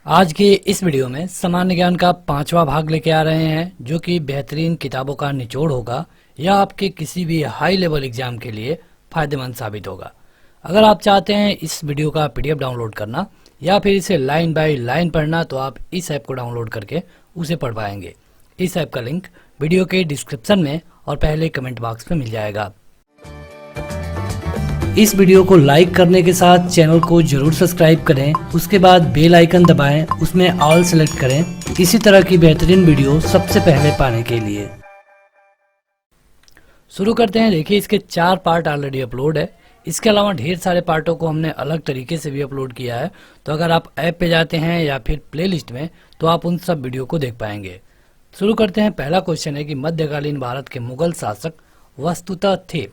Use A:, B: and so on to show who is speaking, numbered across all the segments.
A: आज के इस वीडियो में सामान्य ज्ञान का 5वां भाग लेके आ रहे हैं, जो कि बेहतरीन किताबों का निचोड़ होगा या आपके किसी भी हाई लेवल एग्जाम के लिए फायदेमंद साबित होगा। अगर आप चाहते हैं इस वीडियो का पीडीएफ डाउनलोड करना या फिर इसे लाइन बाय लाइन पढ़ना, तो आप इस ऐप को डाउनलोड करके उसे पढ़ पाएंगे। इस ऐप का लिंक वीडियो के डिस्क्रिप्शन में और पहले कमेंट बॉक्स में मिल जाएगा। इस वीडियो को लाइक करने के साथ चैनल को जरूर सब्सक्राइब करें, उसके बाद बेल आइकन दबाएं, उसमें ऑल सेलेक्ट करें इसी तरह की बेहतरीन वीडियो सबसे पहले पाने के लिए। शुरू करते हैं। देखिए, इसके 4 पार्ट ऑलरेडी अपलोड है। इसके अलावा ढेर सारे पार्टों को हमने अलग तरीके से भी अपलोड किया है, तो अगर आप ऐप पे जाते हैं या फिर प्लेलिस्ट में तो आप उन सब वीडियो को देख पाएंगे। शुरू करते हैं। पहला क्वेश्चन है कि मध्यकालीन भारत के मुगल शासक वस्तुतः थे।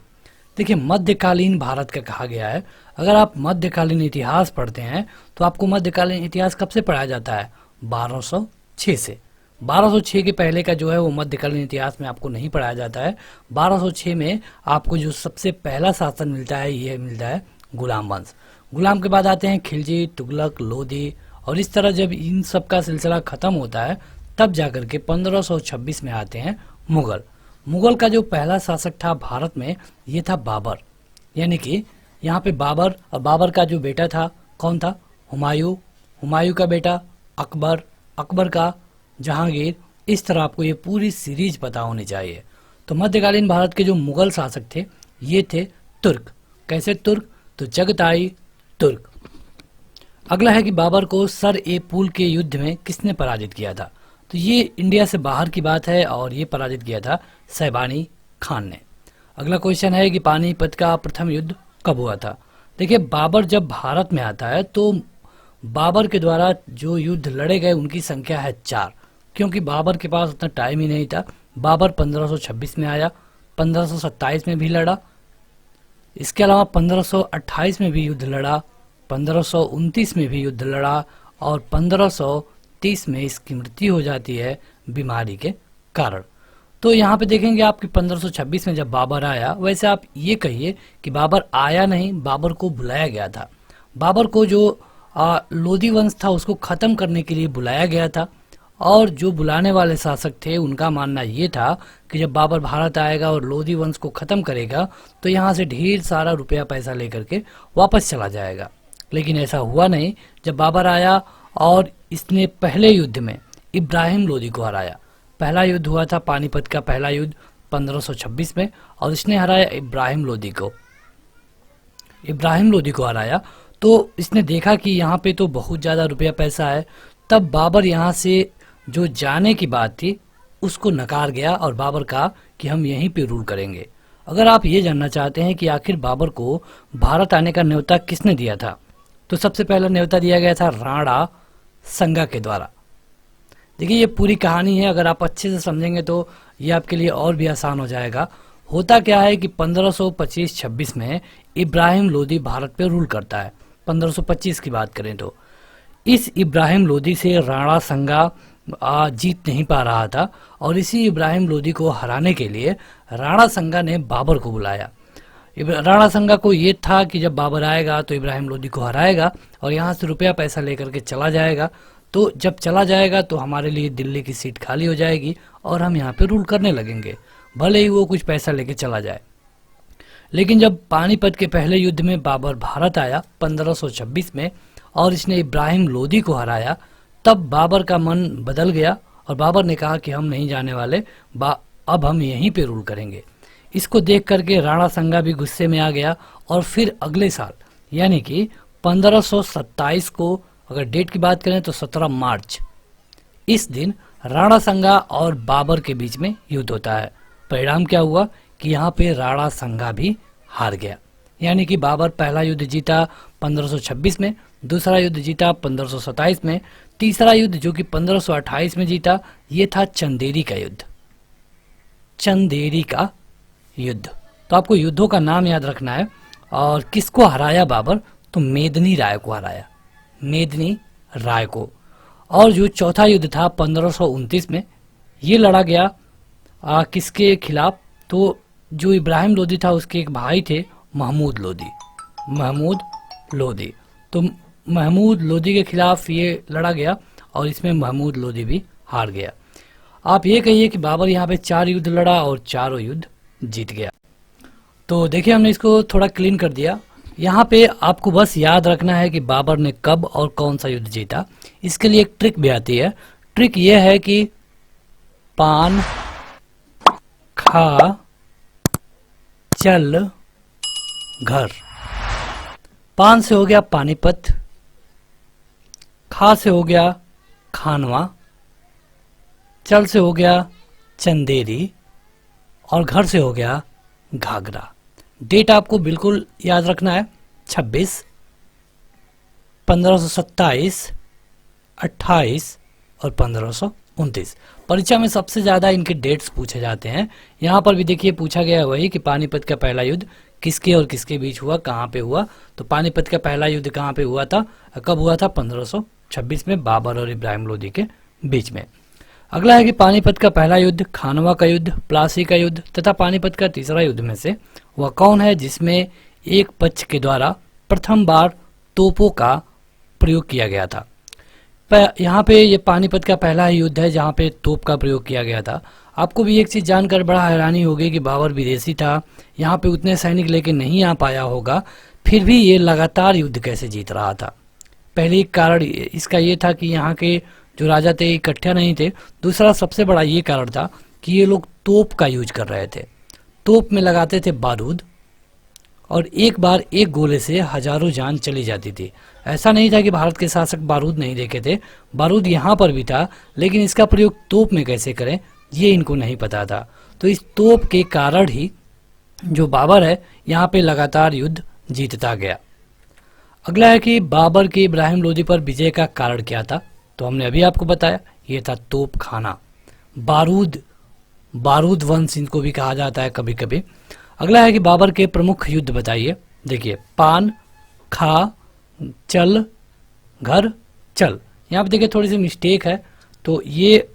A: देखिए, मध्यकालीन भारत का कहा गया है। अगर आप मध्यकालीन इतिहास पढ़ते हैं तो आपको मध्यकालीन इतिहास कब से पढ़ाया जाता है? 1206 से। 1206 के पहले का जो है वो मध्यकालीन इतिहास में आपको नहीं पढ़ाया जाता है। 1206 में आपको जो सबसे पहला शासन मिलता है ये मिलता है गुलाम वंश। गुलाम के बाद आते हैं खिलजी, तुगलक, लोधी, और इस तरह जब इन सब का सिलसिला खत्म होता है तब जाकर के 1526 में आते हैं मुगल। मुगल का जो पहला शासक था भारत में ये था बाबर, यानी कि यहाँ पे बाबर, और बाबर का जो बेटा था कौन था? हुमायूं, हुमायूं का बेटा अकबर, अकबर का जहांगीर। इस तरह आपको ये पूरी सीरीज पता होनी चाहिए। तो मध्यकालीन भारत के जो मुगल शासक थे ये थे तुर्क। कैसे तुर्क? तो चगताई तुर्क। अगला है कि बाबर को सर ए पुल के युद्ध में किसने पराजित किया था? तो ये इंडिया से बाहर की बात है और ये पराजित किया था सैबानी खान ने। अगला क्वेश्चन है कि पानीपत का प्रथम युद्ध कब हुआ था? देखिए, बाबर जब भारत में आता है तो बाबर के द्वारा जो युद्ध लड़े गए उनकी संख्या है 4, क्योंकि बाबर के पास उतना टाइम ही नहीं था। बाबर 1526 में आया, 1527 में भी लड़ा, इसके अलावा 1528 में भी युद्ध लड़ा, 1529 में भी युद्ध लड़ा, और 1530 में इसकी मृत्यु हो जाती है बीमारी के कारण। तो यहाँ पे देखेंगे आपकी 1526 में जब बाबर आया, वैसे आप ये कहिए कि बाबर आया नहीं, बाबर को बुलाया गया था। बाबर को जो लोधी वंश था उसको खत्म करने के लिए बुलाया गया था, और जो बुलाने वाले शासक थे उनका मानना ये था कि जब बाबर भारत आएगा और लोधी वंश को खत्म करेगा तो यहाँ से ढेर सारा रुपया पैसा लेकर के वापस चला जाएगा। लेकिन ऐसा हुआ नहीं। जब बाबर आया और इसने पहले युद्ध में इब्राहिम लोधी को हराया। पहला युद्ध हुआ था पानीपत का पहला युद्ध 1526 में, और इसने हराया इब्राहिम लोधी को। इब्राहिम लोधी को हराया तो इसने देखा कि यहाँ पे तो बहुत ज़्यादा रुपया पैसा है। तब बाबर यहाँ से जो जाने की बात थी उसको नकार गया और बाबर कहा कि हम यहीं पे रूल करेंगे। अगर आप ये जानना चाहते हैं कि आखिर बाबर को भारत आने का न्योता किसने दिया था, तो सबसे पहला न्योता दिया गया था राणा संगा के द्वारा। देखिए, ये पूरी कहानी है, अगर आप अच्छे से समझेंगे तो ये आपके लिए और भी आसान हो जाएगा। होता क्या है कि 1525-26 में इब्राहिम लोधी भारत पे रूल करता है। 1525 की बात करें तो इस इब्राहिम लोधी से राणा संगा जीत नहीं पा रहा था, और इसी इब्राहिम लोधी को हराने के लिए राणा संगा ने बाबर को बुलाया। राणा संगा को ये था कि जब बाबर आएगा तो इब्राहिम लोधी को हराएगा और यहाँ से रुपया पैसा लेकर के चला जाएगा। तो जब चला जाएगा तो हमारे लिए दिल्ली की सीट खाली हो जाएगी और हम यहाँ पे रूल करने लगेंगे, भले ही वो कुछ पैसा लेके चला जाए। लेकिन जब पानीपत के पहले युद्ध में बाबर भारत आया 1526 में और इसने इब्राहिम लोधी को हराया, तब बाबर का मन बदल गया और बाबर ने कहा कि हम नहीं जाने वाले, अब हम यहीं पे रूल करेंगे। इसको देख करके राणा संगा भी गुस्से में आ गया, और फिर अगले साल यानी कि 1527 को, अगर डेट की बात करें तो 17 मार्च, इस दिन राणा संगा और बाबर के बीच में युद्ध होता है। परिणाम क्या हुआ कि यहाँ पे राणा संगा भी हार गया, यानी कि बाबर पहला युद्ध जीता 1526 में, दूसरा युद्ध जीता 1527 में, तीसरा युद्ध जो कि 1528 में जीता ये था चंदेरी का युद्ध। चंदेरी का युद्ध। तो आपको युद्धों का नाम याद रखना है। और किसको हराया बाबर? तो मेदिनी राय को हराया, मेदिनी राय को। और जो चौथा युद्ध था 1529 में, ये लड़ा गया किसके खिलाफ? तो जो इब्राहिम लोधी था उसके एक भाई थे महमूद लोधी, महमूद लोधी। तो महमूद लोदी के खिलाफ ये लड़ा गया और इसमें महमूद लोदी भी हार गया। आप ये कहिए कि बाबर यहाँ पे 4 युद्ध लड़ा और चारों युद्ध जीत गया। तो देखिए हमने इसको थोड़ा क्लीन कर दिया। यहाँ पे आपको बस याद रखना है कि बाबर ने कब और कौन सा युद्ध जीता। इसके लिए एक ट्रिक भी आती है। ट्रिक ये है कि पान खा चल घर। पान से हो गया पानीपत, खा से हो गया खानवा, चल से हो गया चंदेरी और घर से हो गया घाघरा। डेट आपको बिल्कुल याद रखना है 26, 1527, 28 और 1529। परीक्षा में सबसे ज्यादा इनके डेट्स पूछे जाते हैं। यहाँ पर भी देखिए पूछा गया है वही कि पानीपत का पहला युद्ध किसके और किसके बीच हुआ, कहाँ पे हुआ। तो पानीपत का पहला युद्ध कहाँ पे हुआ था, कब हुआ था, 1526 में बाबर और इब्राहिम लोदी के बीच में। अगला है कि पानीपत का पहला युद्ध, खानवा का युद्ध, प्लासी का युद्ध तथा पानीपत का तीसरा युद्ध में से वह कौन है जिसमें एक पक्ष के द्वारा प्रथम बार तोपों का प्रयोग किया गया था। यहाँ पे ये पानीपत का पहला ही युद्ध है जहाँ पे तोप का प्रयोग किया गया था। आपको भी एक चीज जानकर बड़ा हैरानी होगी कि बाबर विदेशी था, यहाँ पे उतने सैनिक लेके नहीं आ पाया होगा, फिर भी ये लगातार युद्ध कैसे जीत रहा था। पहले कारण इसका ये था कि यहाँ के जो राजा थे इकट्ठे नहीं थे। दूसरा सबसे बड़ा ये कारण था कि ये लोग तोप का यूज कर रहे थे। तोप में लगाते थे बारूद और एक बार एक गोले से हजारों जान चली जाती थी। ऐसा नहीं था कि भारत के शासक बारूद नहीं देखे थे, बारूद यहाँ पर भी था, लेकिन इसका प्रयोग तोप में कैसे करें ये इनको नहीं पता था। तो इस तोप के कारण ही जो बाबर है यहाँ पे लगातार युद्ध जीतता गया। अगला है कि बाबर के इब्राहिम लोदी पर विजय का कारण क्या था। तो हमने अभी आपको बताया ये था तोप खाना, बारूद वंश इनको भी कहा जाता है कभी कभी। अगला है कि बाबर के प्रमुख युद्ध बताइए। देखिए पान खा चल घर चल, यहाँ पे देखिए थोड़ी सी मिस्टेक है, तो ये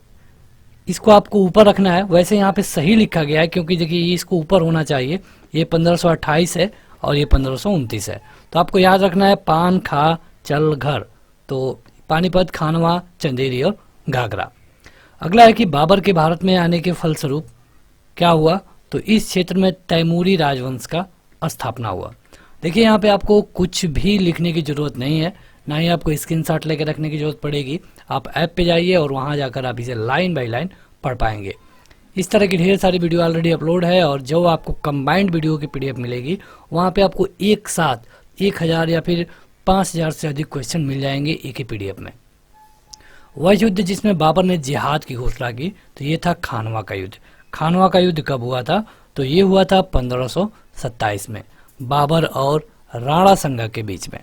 A: इसको आपको ऊपर रखना है। वैसे यहाँ पे सही लिखा गया है क्योंकि देखिए ये इसको ऊपर होना चाहिए। ये 1528 है और ये 1529 है। तो आपको याद रखना है पान खा चल घर, तो पानीपत, खानवा, चंदेरी और घाघरा। अगला है कि बाबर के भारत में आने के फलस्वरूप क्या हुआ। तो इस क्षेत्र में तैमूरी राजवंश का स्थापना हुआ। देखिए यहाँ पे आपको कुछ भी लिखने की जरूरत नहीं है, ना ही आपको स्क्रीनशॉट लेकर रखने की जरूरत पड़ेगी। आप ऐप पे जाइए और वहाँ जाकर आप इसे लाइन बाय लाइन पढ़ पाएंगे। इस तरह की ढेर सारी वीडियो ऑलरेडी अपलोड है और जो आपको कंबाइंड वीडियो की PDF मिलेगी वहाँ पे आपको एक साथ 1000 या फिर 5000 से अधिक क्वेश्चन मिल जाएंगे एक ही PDF में। वह युद्ध जिसमें बाबर ने जिहाद की घोषणा की तो ये था खानवा का युद्ध। खानवा का युद्ध कब हुआ था, तो ये हुआ था 1527 में बाबर और राणा संगा के बीच में।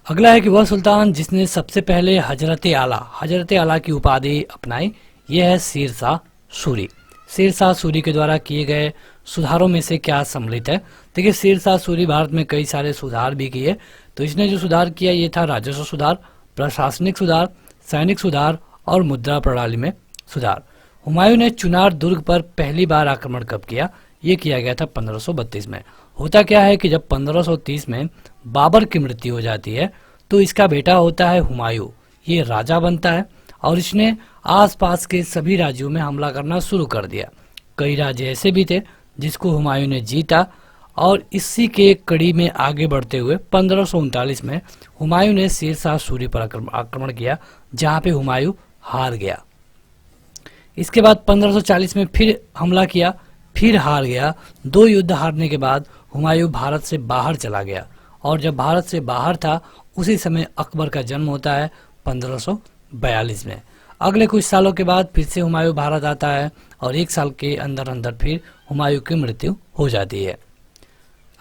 A: अगला है कि वह सुल्तान जिसने सबसे पहले हजरत आला की उपाधि अपनाई, यह है शेरशाह सूरी। शेरशाह सूरी के द्वारा किए गए सुधारों में से क्या सम्मिलित है। देखिए शेरशाह सूरी भारत में कई सारे सुधार भी किए। तो इसने जो सुधार किया ये था राजस्व सुधार, प्रशासनिक सुधार, सैनिक सुधार और मुद्रा प्रणाली में सुधार। हुमायूं ने चुनार दुर्ग पर पहली बार आक्रमण कब किया, ये किया गया था 1532 में। होता क्या है कि जब 1530 में बाबर की मृत्यु हो जाती है तो इसका बेटा होता है हुमायूं, ये राजा बनता है और इसने आसपास के सभी राज्यों में हमला करना शुरू कर दिया। कई राज्य ऐसे भी थे जिसको हुमायूं ने जीता और इसी के कड़ी में आगे बढ़ते हुए 1539 में हुमायूं ने शेरशाह सूरी पर आक्रमण किया जहां पे हुमायूं हार गया। इसके बाद 1540 में फिर हमला किया, फिर हार गया। 2 युद्ध हारने के बाद हुमायूं भारत से बाहर चला गया और जब भारत से बाहर था उसी समय अकबर का जन्म होता है 1542 में। अगले कुछ सालों के बाद फिर से हुमायूं भारत आता है और 1 साल के अंदर अंदर फिर हुमायूं की मृत्यु हो जाती है।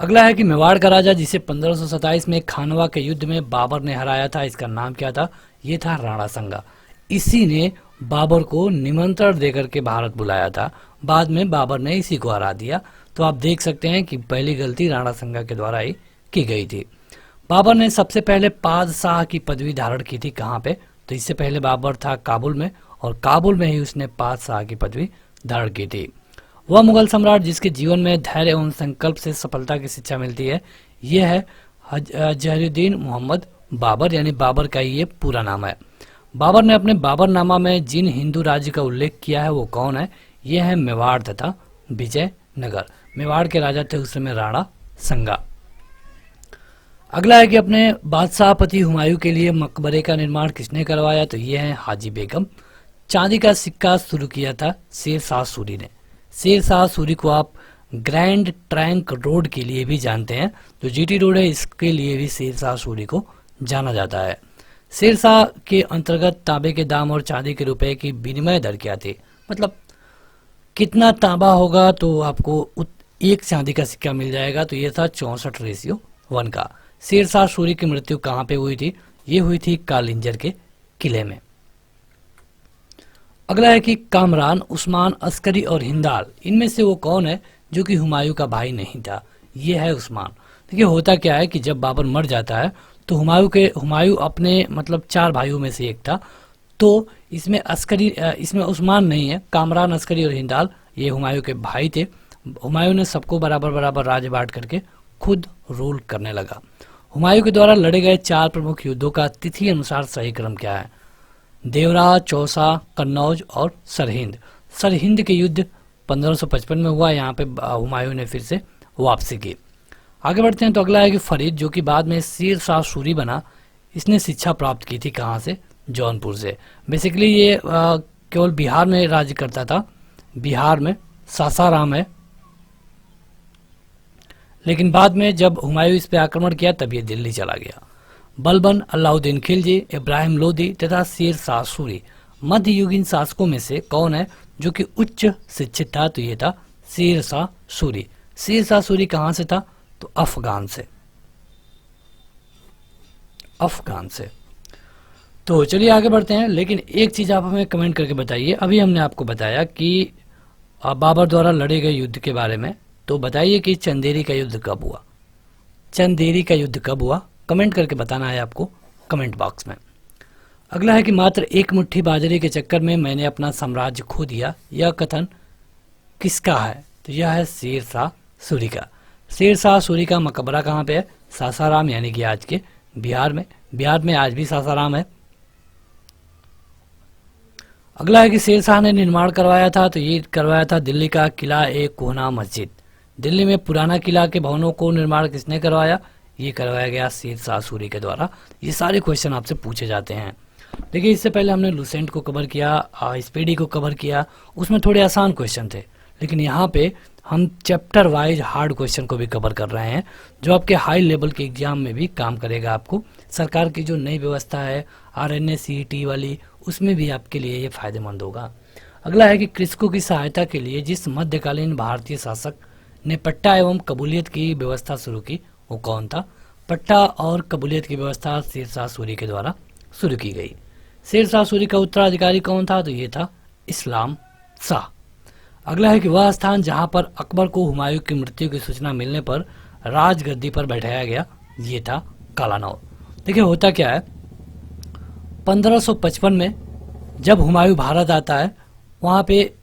A: अगला है कि मेवाड़ का राजा जिसे 1527 में खानवा के युद्ध में बाबर ने हराया था, इसका नाम क्या था, ये था राणा संगा। इसी ने बाबर को निमंत्रण देकर के भारत बुलाया था, बाद में बाबर ने इसी को हरा दिया। तो आप देख सकते हैं कि पहली गलती राणा संगा के द्वारा ही की गई थी। बाबर ने सबसे पहले पादशाह की पदवी धारण की थी कहाँ पे, तो इससे पहले बाबर था काबुल में और काबुल में ही उसने पादशाह की पदवी धारण की थी। वह मुगल सम्राट जिसके जीवन में धैर्य एवं संकल्प से सफलता की शिक्षा मिलती है, यह है जहीरुद्दीन मोहम्मद बाबर, यानी बाबर का ये पूरा नाम है। बाबर ने अपने बाबरनामा में जिन हिंदू राज्य का उल्लेख किया है वो कौन है? ये है मेवाड़ तथा विजयनगर। मेवाड़ के राजा थे उस समय राणा संगा। अगला है कि अपने बादशाह पति हुमायूं के लिए मकबरे का निर्माण किसने करवाया? तो ये है हाजी बेगम। चांदी का सिक्का शुरू किया था शेर शाह सूरी ने। शेर शाह सूरी को आप ग्रैंड ट्रंक रोड के लिए भी जानते हैं, जो जीटी रोड है इसके लिए भी शेर शाह सूरी को जाना जाता है। शेर शाह के अंतर्गत तांबे के दाम और चांदी के रुपए की विनिमय दर क्या थी? मतलब कितना तांबा होगा तो आपको एक चांदी का सिक्का मिल जाएगा, तो ये था 64:1 का। शेर शाह सूरी की मृत्यु कहाँ पे हुई थी? ये हुई थी कालिंजर के किले में। अगला है कि कामरान, उस्मान, अस्करी और हिंदाल, इनमें से वो कौन है जो कि हुमायूं का भाई नहीं था? ये है उस्मान। देखिए होता क्या है कि जब बाबर मर जाता है तो हुमायूं अपने मतलब 4 भाइयों में से एक था, तो इसमें उस्मान नहीं है। कामरान, अस्करी और हिंदाल ये हुमायूं के भाई थे। हुमायूं ने सबको बराबर बराबर राज्य बांट करके खुद रूल करने लगा। हुमायूं के द्वारा लड़े गए 4 प्रमुख युद्धों का तिथि अनुसार सही क्रम क्या है? देवरा, चौसा, कन्नौज और सरहिंद। सरहिंद के युद्ध 1555 में हुआ। यहाँ पे हुमायूं ने फिर से वापसी की। आगे बढ़ते हैं तो अगला है कि फरीद, जो कि बाद में शेर शाह सूरी बना, इसने शिक्षा प्राप्त की थी कहाँ से? जौनपुर से। बेसिकली ये केवल बिहार में राज्य करता था। बिहार में सासाराम है, लेकिन बाद में जब हुमायूं इस पे आक्रमण किया तब ये दिल्ली चला गया। बलबन, अलाउद्दीन खिलजी, इब्राहिम लोदी तथा शेर शाह सूरी मध्ययुगीन शासकों में से कौन है जो कि उच्च शिक्षित था? तो ये था शेर शाह सूरी। शेर शाह सूरी कहाँ से था? तो अफगान से। अफगान से। तो चलिए आगे बढ़ते हैं, लेकिन एक चीज आप हमें कमेंट करके बताइए। अभी हमने आपको बताया कि बाबर द्वारा लड़े गए युद्ध के बारे में, तो बताइए कि चंदेरी का युद्ध कब हुआ? चंदेरी का युद्ध कब हुआ? कमेंट करके बताना है आपको कमेंट बॉक्स में। अगला है कि मात्र एक मुट्ठी बाजरे के चक्कर में मैंने अपना साम्राज्य खो दिया, यह कथन किसका है? तो यह है शेर शाह सूरी का। शेर शाह सूरी का मकबरा कहाँ पे है? सासाराम, यानी कि आज के बिहार में। बिहार में आज भी सासाराम है। अगला है कि शेर शाह ने निर्माण करवाया था, तो ये करवाया था दिल्ली का किला ए कोहना मस्जिद। दिल्ली में पुराना किला के भवनों को निर्माण किसने करवाया? ये करवाया गया शेर शाह सूरी के द्वारा। ये सारे क्वेश्चन आपसे पूछे जाते हैं। देखिए इससे पहले हमने लुसेंट को कवर किया, स्पीडी को कवर किया, उसमें थोड़े आसान क्वेश्चन थे, लेकिन यहाँ पे हम चैप्टर वाइज हार्ड क्वेश्चन को भी कवर कर रहे हैं, जो आपके हाई लेवल के एग्जाम में भी काम करेगा। आपको सरकार की जो नई व्यवस्था है RNA CET वाली, उसमें भी आपके लिए ये फायदेमंद होगा। अगला है कि कृषकों की सहायता के लिए जिस मध्यकालीन भारतीय शासक ने पट्टा एवं कबूलियत की व्यवस्था शुरू की वो कौन था? पट्टा और कबूलियत की व्यवस्था शेर शाह सूरी के द्वारा शुरू की गई। शेर शाह सूरी का उत्तराधिकारी कौन था? तो ये था इस्लाम शाह। अगला है कि वह स्थान जहां पर अकबर को हुमायूं की मृत्यु की सूचना मिलने पर राजगद्दी पर बैठाया गया, ये था कालानौर। देखिए होता क्या है, 1555 में जब हुमायूं भारत आता है, वहाँ पे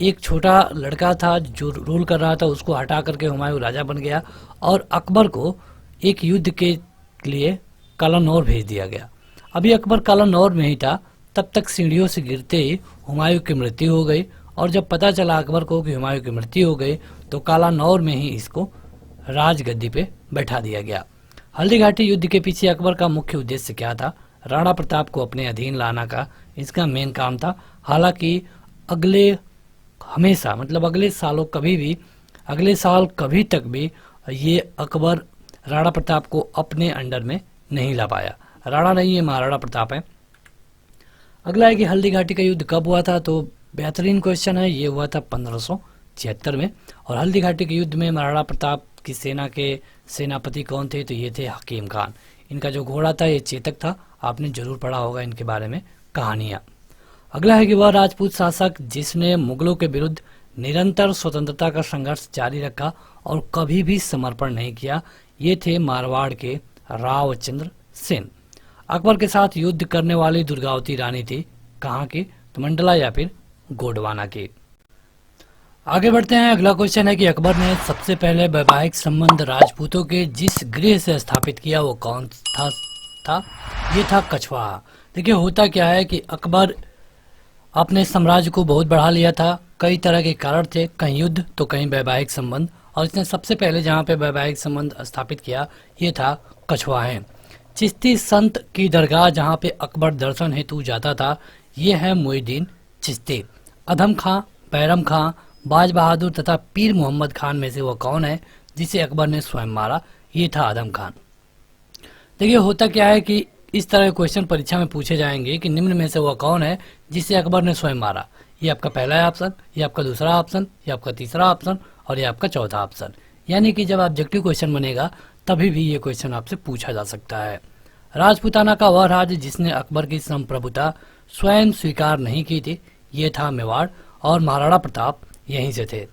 A: एक छोटा लड़का था जो रूल कर रहा था, उसको हटा करके हुमायूं राजा बन गया और अकबर को एक युद्ध के लिए कालानौर भेज दिया गया। अभी अकबर कालानौर में ही था, तब तक सीढ़ियों से गिरते ही हुमायूं की मृत्यु हो गई, और जब पता चला अकबर को कि हुमायूं की मृत्यु हो गई तो कालानौर में ही इसको राजगद्दी पे बैठा दिया गया। हल्दी घाटी युद्ध के पीछे अकबर का मुख्य उद्देश्य क्या था? राणा प्रताप को अपने अधीन लाना का इसका मेन काम था। हालांकि अगले साल कभी तक भी ये अकबर राणा प्रताप को अपने अंडर में नहीं ला पाया। राणा नहीं है, महाराणा प्रताप है। अगला है कि हल्दी घाटी का युद्ध कब हुआ था? तो बेहतरीन क्वेश्चन है, ये हुआ था 1576 में। और हल्दी घाटी के युद्ध में महाराणा प्रताप की सेना के सेनापति कौन थे? तो ये थे हकीम खान। इनका जो घोड़ा था ये चेतक था, आपने जरूर पढ़ा होगा इनके बारे में कहानियां। अगला है कि वह राजपूत शासक जिसने मुगलों के विरुद्ध निरंतर स्वतंत्रता का संघर्ष जारी रखा और कभी भी समर्पण नहीं किया, ये थे मारवाड़ के रावचंद्र सेन। अकबर के साथ युद्ध करने वाली दुर्गावती रानी थी कहाँ की? तो मंडला या फिर गोंडवाना की। आगे बढ़ते हैं। अगला क्वेश्चन है कि अकबर ने सबसे पहले वैवाहिक संबंध राजपूतों के जिस गृह से स्थापित किया वो कौन था? ये था कछवाहा। देखिए होता क्या है कि अकबर अपने साम्राज्य को बहुत बढ़ा लिया था। कई तरह के कारण थे, कहीं युद्ध तो कहीं वैवाहिक संबंध, और इसने सबसे पहले जहाँ पे वैवाहिक संबंध स्थापित किया ये था कछवाहे। चिश्ती संत की दरगाह जहाँ पे अकबर दर्शन हेतु जाता था ये है मोइनुद्दीन चिश्ती। अधम खां, बैरम खां, बाज बहादुर तथा पीर मोहम्मद खान में से वह कौन है जिसे अकबर ने स्वयं मारा? ये था आदम खान। देखिए होता क्या है कि इस तरह के क्वेश्चन परीक्षा में पूछे जाएंगे कि निम्न में से वह कौन है जिसे अकबर ने स्वयं मारा। ये आपका पहला है ऑप्शन, ये आपका दूसरा ऑप्शन, ये आपका तीसरा ऑप्शन और ये आपका चौथा ऑप्शन। यानी कि जब ऑब्जेक्टिव क्वेश्चन बनेगा तभी भी ये क्वेश्चन आपसे पूछा जा सकता है। राजपूताना का वह राज्य जिसने अकबर की संप्रभुता स्वयं स्वीकार नहीं की थी ये था मेवाड़, और महाराणा प्रताप यहीं से थे।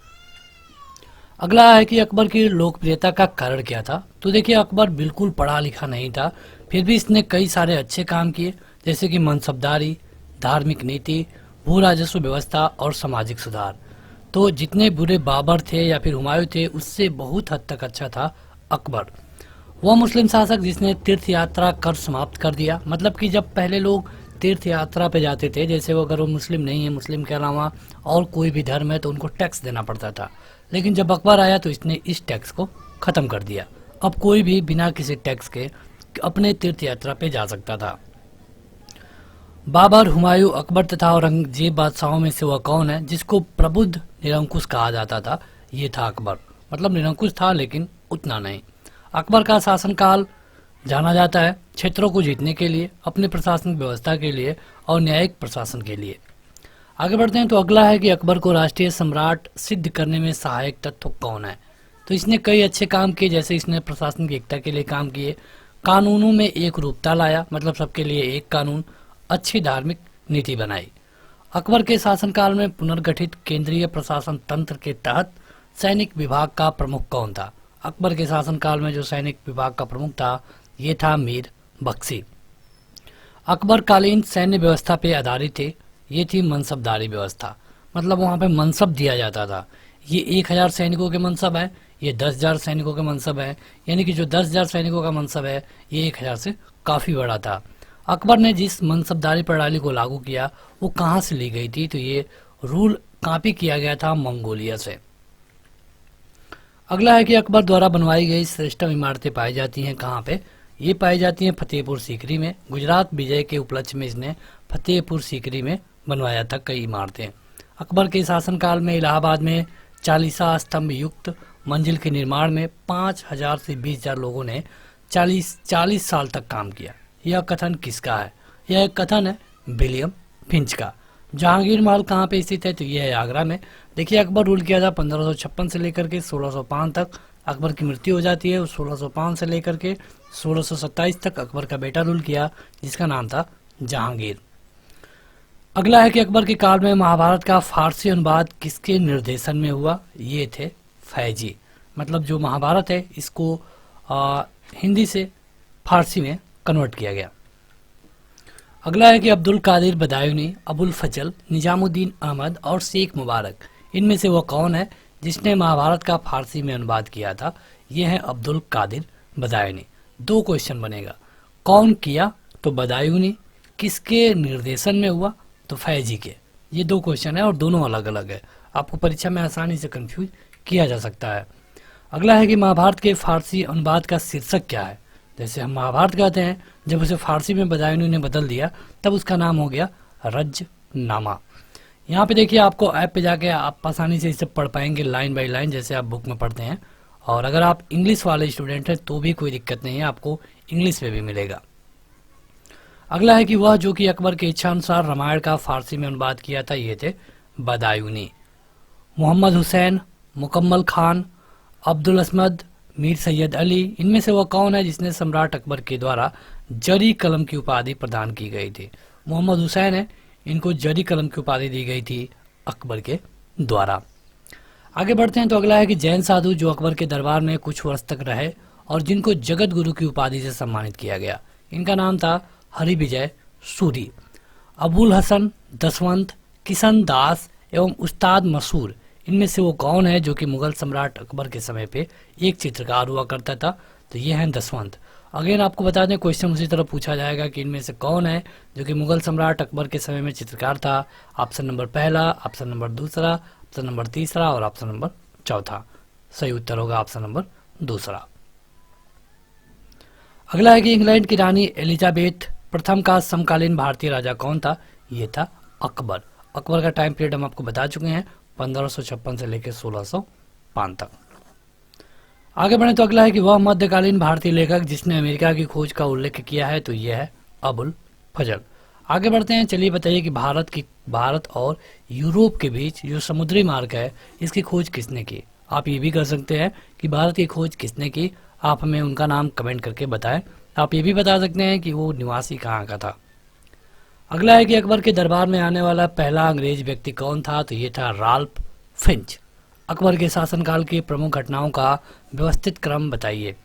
A: अगला है कि अकबर की लोकप्रियता का कारण क्या था? तो देखिए अकबर बिल्कुल पढ़ा लिखा नहीं था, फिर भी इसने कई सारे अच्छे काम किए, जैसे कि मनसबदारी, धार्मिक नीति, भू राजस्व व्यवस्था और सामाजिक सुधार। तो जितने बुरे बाबर थे या फिर हुमायूं थे उससे बहुत हद तक अच्छा था अकबर। वह मुस्लिम शासक जिसने तीर्थ यात्रा कर समाप्त कर दिया। मतलब कि जब पहले लोग तीर्थ यात्रा पे जाते थे, जैसे वो अगर वो मुस्लिम नहीं है, मुस्लिम के अलावा और कोई भी धर्म है तो उनको टैक्स देना पड़ता था, लेकिन जब अकबर आया तो इसने इस टैक्स को ख़त्म कर दिया। अब कोई भी बिना किसी टैक्स के अपने तीर्थ यात्रा पे जा सकता था। बाबर, हुमायूं, अकबर तथा औरंगजेब बादशाहों में से वह कौन है जिसको प्रबुद्ध निरंकुश कहा जाता था? ये था अकबर। मतलब निरंकुश था लेकिन उतना नहीं। अकबर का शासनकाल जाना जाता है क्षेत्रों को जीतने के लिए, अपने प्रशासनिक व्यवस्था के लिए और न्यायिक प्रशासन के लिए। आगे बढ़ते हैं। तो अगला है कि अकबर को राष्ट्रीय सम्राट सिद्ध करने में सहायक तत्व कौन है? तो इसने कई अच्छे काम किए, जैसे इसने प्रशासनिक एकता के लिए काम किए, कानूनों में एक रूपता लाया, मतलब सबके लिए एक कानून, अच्छी धार्मिक नीति बनाई। अकबर के शासनकाल में पुनर्गठित केंद्रीय प्रशासन तंत्र के तहत सैनिक विभाग का प्रमुख कौन था? अकबर के शासनकाल में जो सैनिक विभाग का प्रमुख था ये था मीर बख्शी। अकबर कालीन सैन्य व्यवस्था पे आधारित थे, ये थी मनसबदारी व्यवस्था। मतलब वहाँ पे मनसब दिया जाता था। ये 1000 सैनिकों के मनसब है, ये 10,000 सैनिकों के मनसब है, यानी कि जो 10,000 सैनिकों का मनसब है ये 1000 से काफ़ी बड़ा था। अकबर ने जिस मनसबदारी प्रणाली को लागू किया वो कहाँ से ली गई थी? तो ये रूल कॉपी किया गया था मंगोलिया से। अगला है कि अकबर द्वारा बनवाई गई श्रेष्ठतम इमारतें पाई जाती हैं कहाँ पे? ये पाई जाती हैं फतेहपुर सीकरी में। गुजरात विजय के उपलक्ष्य में इसने फतेहपुर सीकरी में बनवाया था कई इमारतें। अकबर के शासनकाल में इलाहाबाद में 40 स्तंभ युक्त मंजिल के निर्माण में 5,000 से 20,000 लोगों ने 40 साल तक काम किया। यह कथन किसका है? यह कथन है विलियम फिंच का। जहांगीर महल कहाँ पे स्थित है? तो यह है आगरा में। देखिए अकबर रूल किया था 1556 से लेकर के 1605 तक। अकबर की मृत्यु हो जाती है 1605 से लेकर के 1627 तक अकबर का बेटा रूल किया जिसका नाम था जहांगीर। अगला है कि अकबर के काल में महाभारत का फारसी अनुवाद किसके निर्देशन में हुआ? ये थे फैजी। मतलब जो महाभारत है इसको हिंदी से फारसी में कन्वर्ट किया गया। अगला है कि अब्दुल कादिर बदायूनी, अबुल फजल, निजामुद्दीन अहमद और शेख मुबारक, इनमें से वह कौन है जिसने महाभारत का फारसी में अनुवाद किया था? यह है अब्दुल कादिर बदायूनी। 2 क्वेश्चन बनेगा, कौन किया? तो बदायूनी। किसके निर्देशन में हुआ? तो फैजी के। ये 2 क्वेश्चन है और दोनों अलग अलग है, आपको परीक्षा में आसानी से कंफ्यूज किया जा सकता है। अगला है कि महाभारत के फारसी अनुवाद का शीर्षक क्या है? जैसे हम महाभारत कहते हैं, जब उसे फारसी में बदायूनी ने बदल दिया तब उसका नाम हो गया रजनामा। यहाँ पे देखिए आपको ऐप पे जाके आप आसानी से इसे पढ़ पाएंगे लाइन बाय लाइन, जैसे आप बुक में पढ़ते हैं। और अगर आप इंग्लिश वाले स्टूडेंट हैं तो भी कोई दिक्कत नहीं है, आपको इंग्लिश में भी मिलेगा। अगला है कि वह जो कि अकबर की इच्छा अनुसार रामायण का फारसी में अनुवाद किया था ये थे बदायूनी। मोहम्मद हुसैन, मुकम्मल खान, अब्दुल असमद, मीर सैयद अली, इनमें से वह कौन है जिसने सम्राट अकबर के द्वारा जरी कलम की उपाधि प्रदान की गई थी? मोहम्मद हुसैन है, इनको जरी कलम की उपाधि दी गई थी अकबर के द्वारा। आगे बढ़ते हैं। तो अगला है कि जैन साधु जो अकबर के दरबार में कुछ वर्ष तक रहे और जिनको जगत गुरु की उपाधि से सम्मानित किया गया, इनका नाम था हरि विजय सूरी। अबुल हसन, दसवंत, किशन दास एवं उस्ताद मसूर, इनमें से वो कौन है जो कि मुगल सम्राट अकबर के समय पे एक चित्रकार हुआ करता था? तो ये है दसवंत। अगेन आपको बता दें, क्वेश्चन उसी तरह पूछा जाएगा कि इनमें से कौन है जो कि मुगल सम्राट अकबर के समय में चित्रकार था। ऑप्शन नंबर पहला, ऑप्शन नंबर दूसरा, ऑप्शन नंबर तीसरा और ऑप्शन नंबर चौथा। सही उत्तर होगा ऑप्शन नंबर दूसरा। अगला है कि इंग्लैंड की रानी एलिजाबेथ प्रथम का समकालीन भारतीय राजा कौन था? ये था अकबर। अकबर का टाइम पीरियड हम आपको बता चुके हैं, 1556 से लेकर 1605 तक। आगे बढ़े तो अगला है कि वह मध्यकालीन भारतीय लेखक जिसने अमेरिका की खोज का उल्लेख किया है, तो यह है अबुल फजल। आगे बढ़ते हैं, चलिए बताइए कि भारत और यूरोप के बीच जो समुद्री मार्ग है, इसकी खोज किसने की? आप ये भी कर सकते हैं कि भारत की खोज किसने की, आप हमें उनका नाम कमेंट करके बताएं। आप ये भी बता सकते हैं कि वो निवासी कहाँ का था। अगला है कि अकबर के दरबार में आने वाला पहला अंग्रेज व्यक्ति कौन था? तो ये था राल्फ फिंच। अकबर के शासनकाल की प्रमुख घटनाओं का व्यवस्थित क्रम बताइए।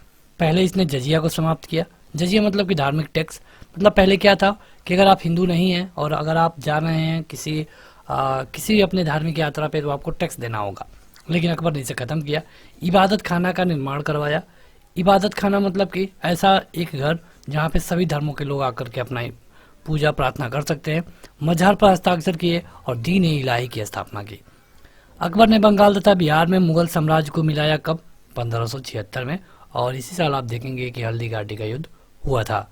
A: पहले इसने जजिया को समाप्त किया। जजिया मतलब कि धार्मिक टैक्स। मतलब पहले क्या था कि अगर आप हिंदू नहीं हैं और अगर आप जा रहे हैं किसी अपने धार्मिक यात्रा पे, तो आपको टैक्स देना होगा, लेकिन अकबर ने इसे खत्म किया। इबादत खाना का निर्माण करवाया। इबादत खाना मतलब कि ऐसा एक घर जहाँ पे सभी धर्मों के लोग आकर के अपना पूजा प्रार्थना कर सकते हैं। मजहर पर हस्ताक्षर किए और दीन ए इलाही की स्थापना की। अकबर ने बंगाल तथा बिहार में मुगल साम्राज्य को मिलाया कब? 1576 में। और इसी साल आप देखेंगे कि हल्दी घाटी का युद्ध हुआ था।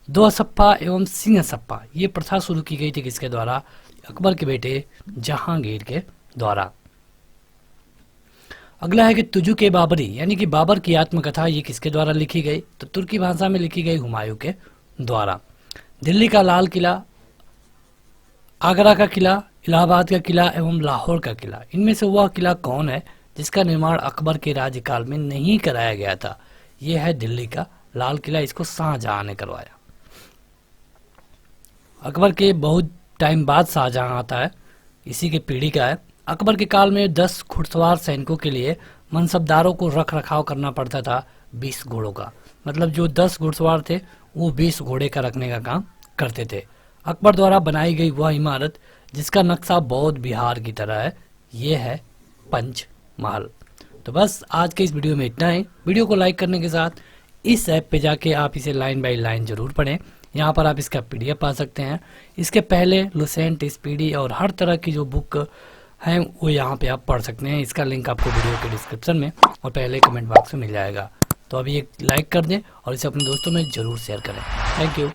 A: दो सप्पा एवं सिंह सप्पा ये प्रथा शुरू की गई थी किसके द्वारा? अकबर के बेटे जहांगीर के द्वारा। अगला है कि तुजु के बाबरी यानी कि बाबर की आत्मकथा ये किसके द्वारा लिखी गई? तो तुर्की भाषा में लिखी गई हुमायूं के द्वारा। दिल्ली का लाल किला, आगरा का किला, इलाहाबाद का किला एवं लाहौर का किला, इनमें से वह किला कौन है जिसका निर्माण अकबर के राज्यकाल में नहीं कराया गया था? यह है दिल्ली का लाल किला। इसको शाहजहां ने करवाया। अकबर के बहुत टाइम बाद शाहजहां आता है, इसी के पीढ़ी का है। अकबर के काल में 10 घुड़सवार सैनिकों के लिए मनसबदारों को रख रखाव करना पड़ता था 20 घोड़ों का। मतलब जो 10 घुड़सवार थे वो 20 घोड़े का रखने का काम करते थे। अकबर द्वारा बनाई गई वह इमारत जिसका नक्शा बौद्ध बिहार की तरह है, ये है पंच महल। तो बस आज के इस वीडियो में इतना ही। वीडियो को लाइक करने के साथ इस ऐप पे जाके आप इसे लाइन बाय लाइन जरूर पढ़ें। यहाँ पर आप इसका PDF पा सकते हैं। इसके पहले लुसेंट, स्पीडी और हर तरह की जो बुक हैं वो यहाँ पे आप पढ़ सकते हैं। इसका लिंक आपको वीडियो के डिस्क्रिप्शन में और पहले कमेंट बॉक्स में मिल जाएगा। तो अभी एक लाइक कर दें और इसे अपने दोस्तों में जरूर शेयर करें। Thank you.